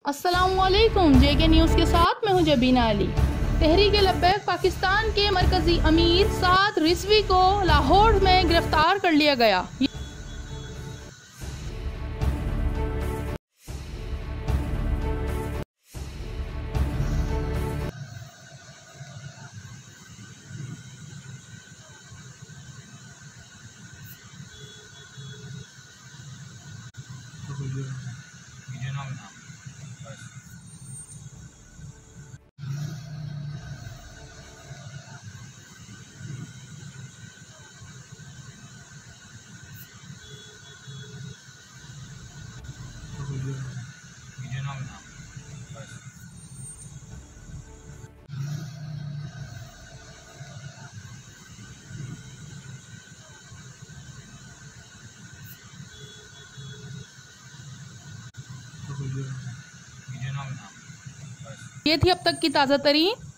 अस्सलामुअलैकुम। जेके न्यूज़ के साथ मैं हूं जबीना अली। तहरीक-ए-लब्बैक पाकिस्तान के मरकजी अमीर साद रिजवी को लाहौर में गिरफ्तार कर लिया गया। ये थी अब तक की ताज़ा तरीन